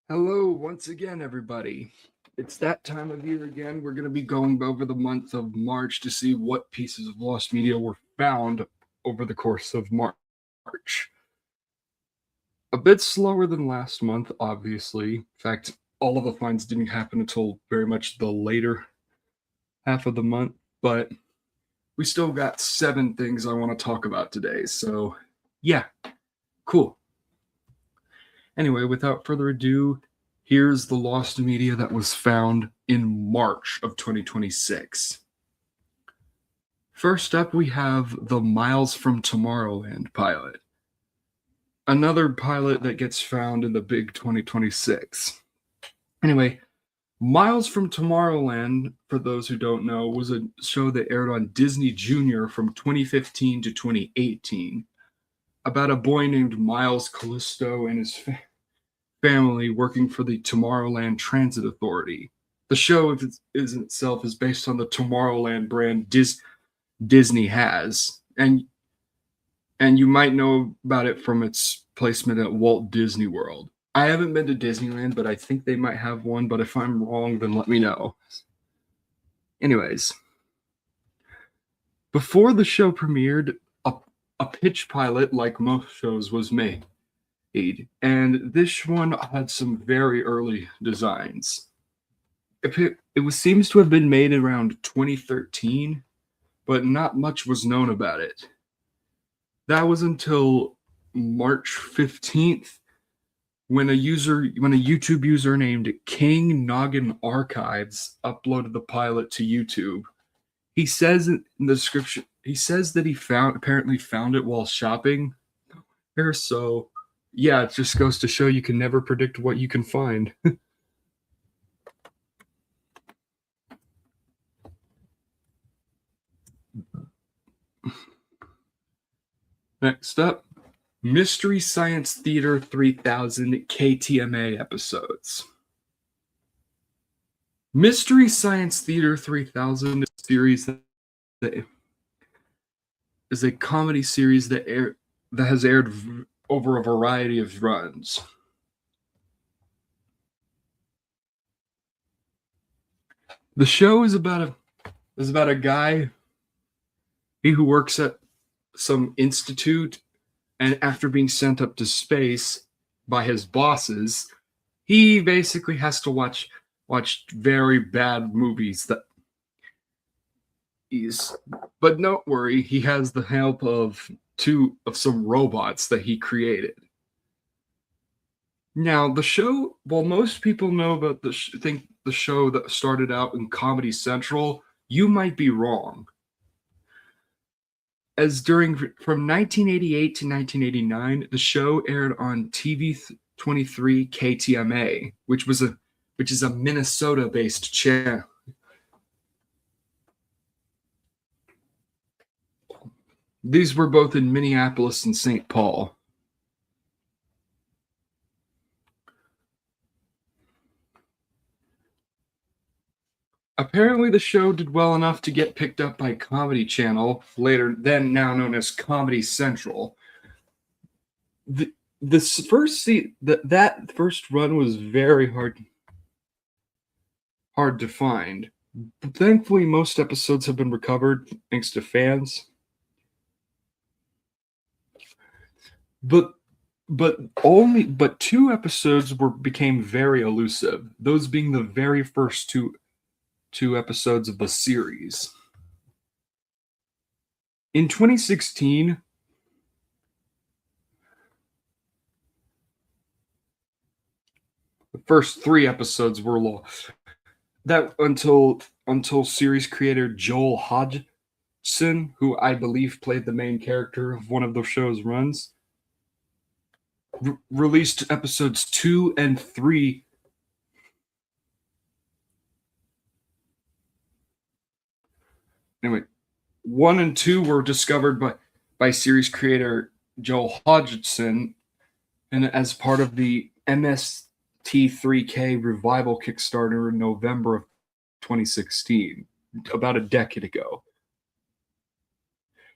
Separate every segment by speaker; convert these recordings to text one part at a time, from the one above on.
Speaker 1: Hello, once again, everybody. It's that time of year again. We're going to be going over the month of March to see what pieces of lost media were found over the course of March. A bit slower than last month, obviously. In fact, all of the finds didn't happen until very much the later half of the month, but we still got 7 things I want to talk about today. So, yeah, cool. Anyway, without further ado, here's the lost media that was found in March of 2026. First up, we have the Miles from Tomorrowland pilot. Another pilot that gets found in the big 2026. Anyway, Miles from Tomorrowland, for those who don't know, was a show that aired on Disney Junior from 2015 to 2018 about a boy named Miles Callisto and his family working for the Tomorrowland Transit Authority. The show itself is based on the Tomorrowland brand Disney has, and you might know about it from its placement at Walt Disney World. I haven't been to Disneyland, but I think they might have one, but if I'm wrong, then let me know. Anyways, before the show premiered, a pitch pilot, like most shows, was made. And this one had some very early designs. It seems to have been made around 2013, but not much was known about it. That was until March 15th, when a YouTube user named King Noggin Archives uploaded the pilot to YouTube. He says in the description, he says that he apparently found it while shopping. So yeah, it just goes to show you can never predict what you can find. Next up, Mystery Science Theater 3000 KTMA episodes. Mystery Science Theater 3000 is a series that is a comedy series that has aired over a variety of runs. The show is about a guy who works at some institute, and after being sent up to space by his bosses, he basically has to watch very bad movies but don't worry, he has the help of some robots that he created. Now, the show, while most people know about think the show that started out in Comedy Central, you might be wrong. As from 1988 to 1989, the show aired on TV 23 KTMA, which is a Minnesota-based channel. These were both in Minneapolis and St. Paul. Apparently, the show did well enough to get picked up by Comedy Channel, now known as Comedy Central. That first run was very hard to find. But thankfully, most episodes have been recovered thanks to fans. But 2 episodes became very elusive. Those being the very first two episodes of the series. In 2016, the first 3 episodes were lost. That until series creator Joel Hodgson, who I believe played the main character of one of the show's runs, released episodes 2 and 3. Anyway, 1 and 2 were discovered by series creator Joel Hodgson, and as part of the MST3K revival Kickstarter in November of 2016, about a decade ago.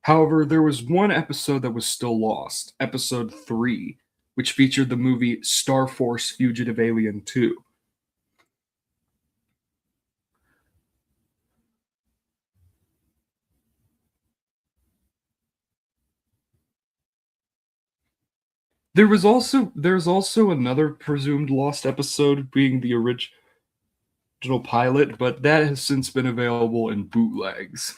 Speaker 1: However, there was one episode that was still lost, episode 3, which featured the movie Star Force Fugitive Alien 2. There's also another presumed lost episode being the original pilot, but that has since been available in bootlegs.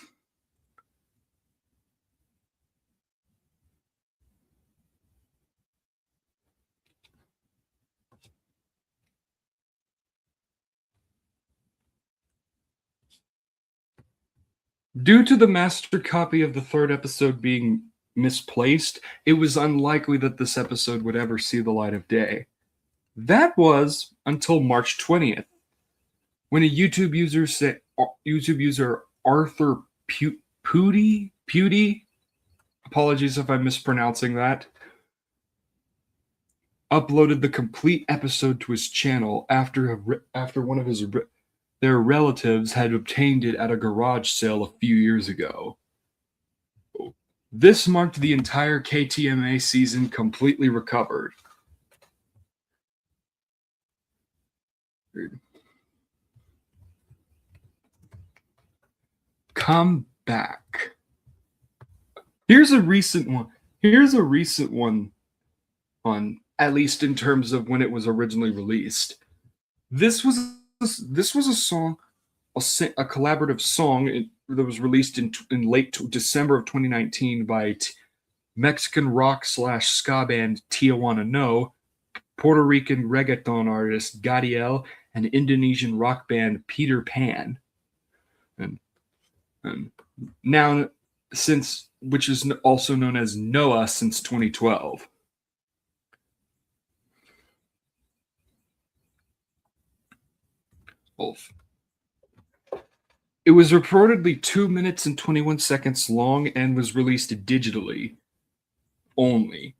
Speaker 1: Due to the master copy of the third episode being misplaced, it was unlikely that this episode would ever see the light of day. That was until March 20th, when a YouTube user Arthur Pudi, apologies if I'm mispronouncing that, uploaded the complete episode to his channel after one of their relatives had obtained it at a garage sale a few years ago. This marked the entire KTMA season completely recovered. Come back. Here's a recent one on, at least in terms of when it was originally released. This was a song, a collaborative song that was released in late December of 2019 by Mexican rock / ska band Tijuana No, Puerto Rican reggaeton artist Gadiel, and Indonesian rock band Peter Pan. And now, which is also known as Noah since 2012. It was reportedly 2 minutes and 21 seconds long and was released digitally only.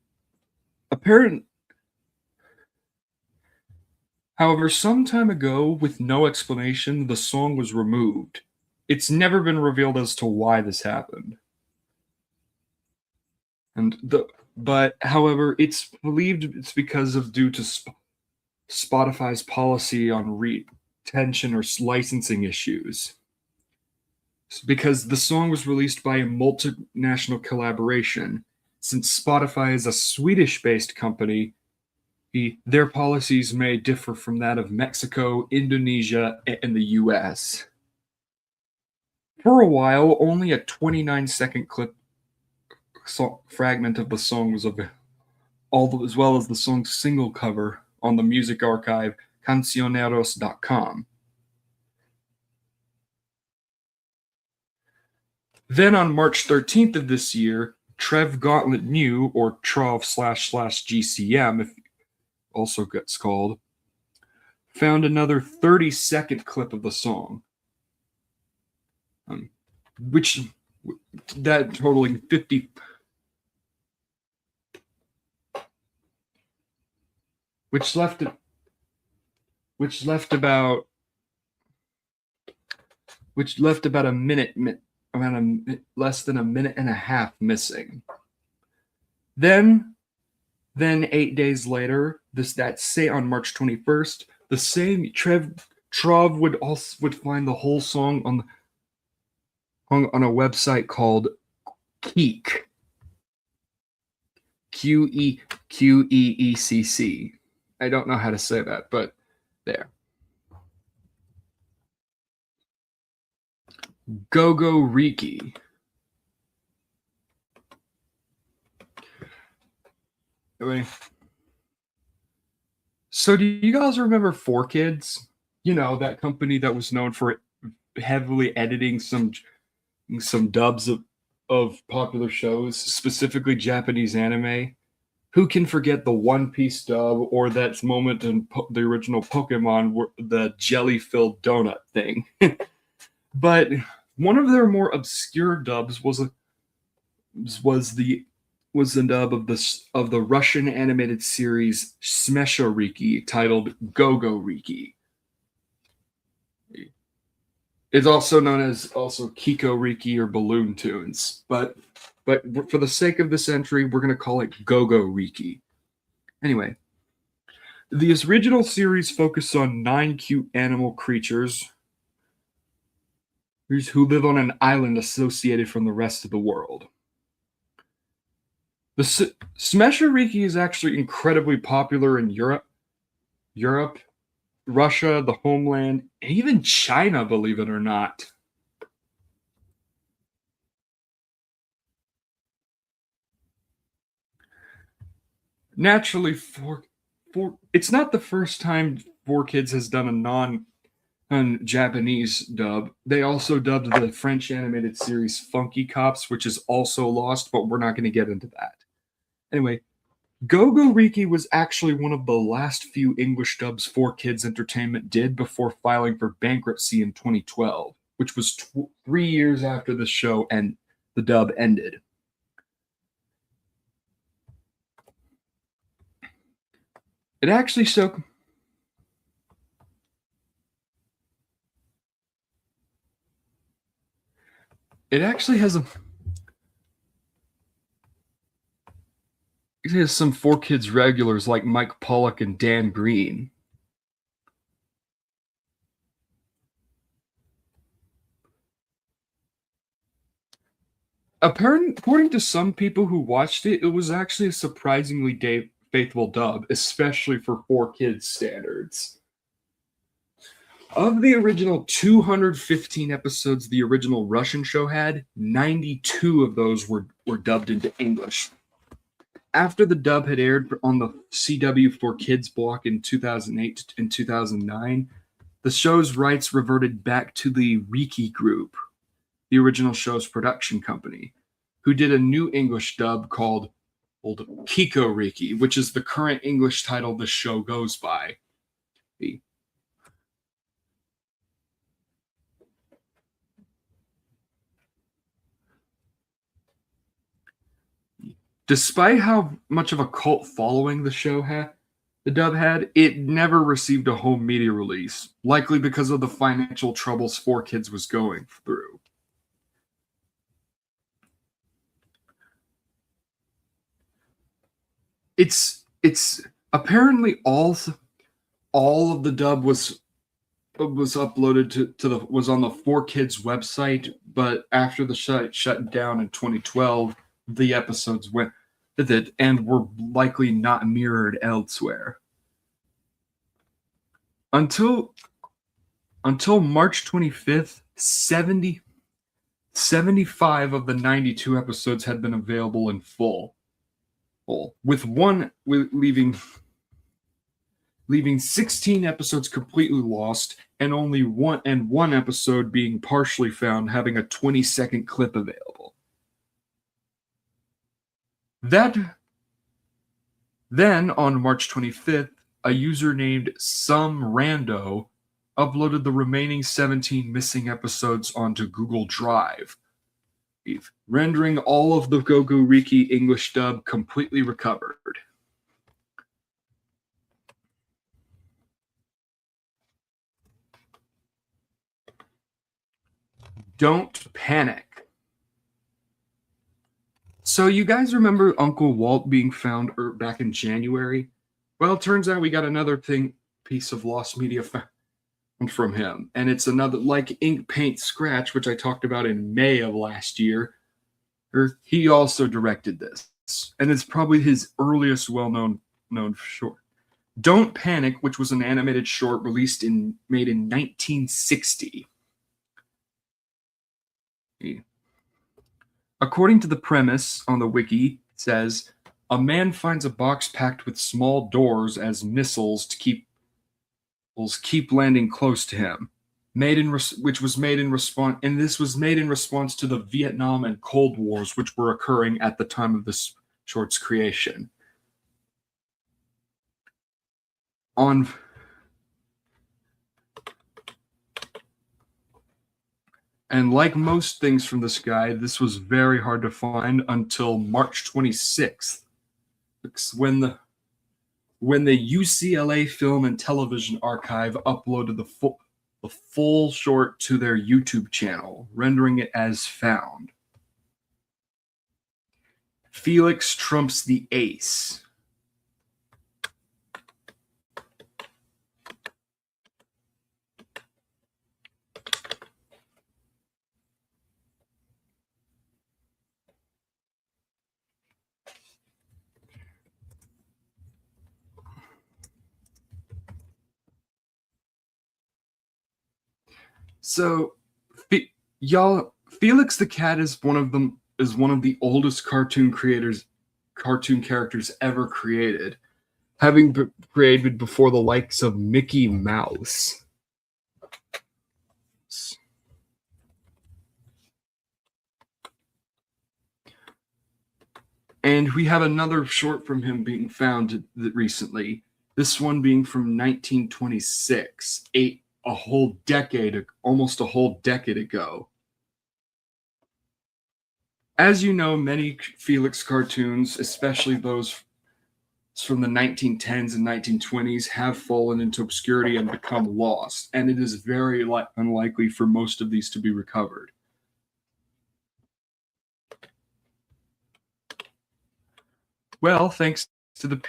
Speaker 1: However, some time ago, with no explanation, the song was removed. It's never been revealed as to why this happened. But however, it's believed it's due to Spotify's policy on retention or licensing issues. Because the song was released by a multinational collaboration, since Spotify is a Swedish-based company, their policies may differ from that of Mexico, Indonesia, and the US. For a while, only a 29-second fragment of the song was available, as well as the song's single cover on the music archive Cancioneros.com. Then on March 13th of this year, Trev Gauntlet New, or Trov//GCM, if also gets called, found another 30-second clip of the song, which totaling 50, which left about a minute, less than a minute and a half missing. Then 8 days later, on March 21st, the same Trov would find the whole song on a website called Qeeq. Qeeqc. I don't know how to say that, but there. Gogoriki. So do you guys remember 4Kids? You know, that company that was known for heavily editing some dubs of popular shows, specifically Japanese anime. Who can forget the One Piece dub or that moment in the original Pokemon, the jelly-filled donut thing? But one of their more obscure dubs was the dub of the Russian animated series Smeshoriki, titled Gogoriki. It's also known as Kikoriki or Balloon Tunes, but for the sake of this entry, we're going to call it Gogoriki. Anyway, the original series focused on 9 cute animal creatures who live on an island associated from the rest of the world. The Smeshariki is actually incredibly popular in Europe, Russia, the homeland, and even China, believe it or not. Naturally, it's not the first time 4Kids has done a non-Japanese dub. They also dubbed the French animated series Funky Cops, which is also lost, but we're not going to get into that. Anyway, Go-Go Riki was actually one of the last few English dubs 4Kids Entertainment did before filing for bankruptcy in 2012, which was 3 years after the show and the dub ended. It actually has some 4Kids regulars like Mike Pollock and Dan Green. According to some people who watched it, it was actually a surprisingly faithful dub, especially for 4Kids standards. Of the original 215 episodes the original Russian show had, 92 of those were dubbed into English. After the dub had aired on the CW 4Kids block in 2008 and 2009, the show's rights reverted back to the Riki Group, the original show's production company, who did a new English dub called Kiko Riki, which is the current English title the show goes by. Despite how much of a cult following the dub had, it never received a home media release, likely because of the financial troubles 4Kids was going through. It's apparently all of the dub was uploaded was on the 4Kids website, but after the shut down in 2012, the episodes went with it and were likely not mirrored elsewhere. Until March 25th, 75 of the 92 episodes had been available in full, with leaving 16 episodes completely lost and only one episode being partially found, having a 20-second clip available. Then on March 25th, a user named Some Rando uploaded the remaining 17 missing episodes onto Google Drive, rendering all of the Go-Go Riki English dub completely recovered. Don't panic. So you guys remember Uncle Walt being found back in January? Well, it turns out we got another piece of lost media found from him. And it's another, like Ink Paint Scratch, which I talked about in May of last year. He also directed this. And it's probably his earliest well-known short. Don't Panic, which was an animated short made in 1960. According to the premise on the wiki, it says, a man finds a box packed with small doors as missiles to keep landing close to him. Which was made in response, and this was made in response to the Vietnam and Cold Wars, which were occurring at the time of this short's creation. And like most things from this guy, this was very hard to find until March 26th, when the UCLA Film and Television Archive uploaded the full short to their YouTube channel, rendering it as found. Felix trumps the ace. So, y'all, Felix the Cat is one of the oldest cartoon characters ever created, having been created before the likes of Mickey Mouse. And we have another short from him being found recently. This one being from 1926, almost a whole decade ago. As you know, many Felix cartoons, especially those from the 1910s and 1920s, have fallen into obscurity and become lost, and it is very unlikely for most of these to be recovered. Well, thanks to the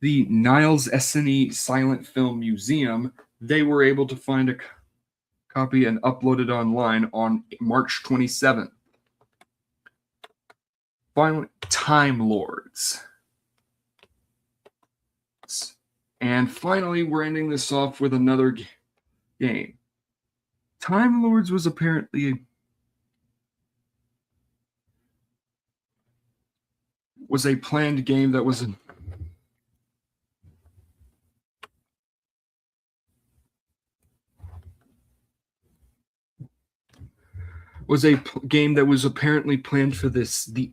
Speaker 1: Niles Essanay Silent Film Museum, they were able to find a copy and upload it online on March 27th. Finally, Time Lords. And finally, we're ending this off with another game. Time Lords was apparently a planned game that was game that was apparently planned for the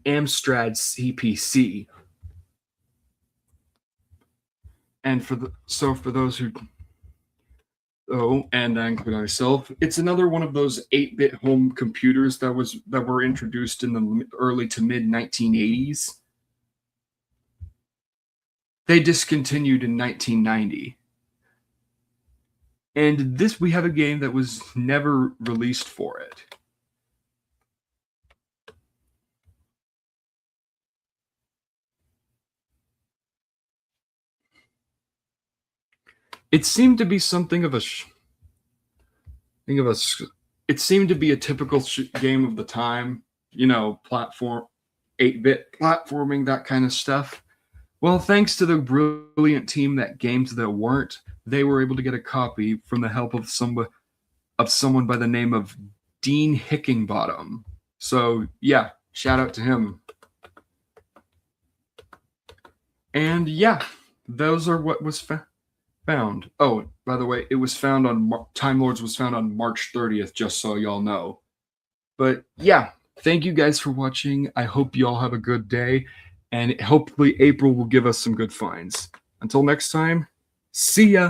Speaker 1: Amstrad CPC. And for those who and I include myself, it's another one of those 8-bit home computers that were introduced in the early to mid 1980s. They discontinued in 1990. And we have a game that was never released for it. It seemed to be something of a it seemed to be a typical game of the time, platform, 8-bit platforming, that kind of stuff. Well, thanks to the brilliant team that Games That Weren't, they were able to get a copy from the help of someone by the name of Dean Hickingbottom. So, yeah, shout out to him. And yeah, those are what was found. Oh, by the way, it was found on Time Lords was found on March 30th, just so y'all know. But yeah, thank you guys for watching. I hope you all have a good day, and hopefully April will give us some good finds. Until next time, see ya.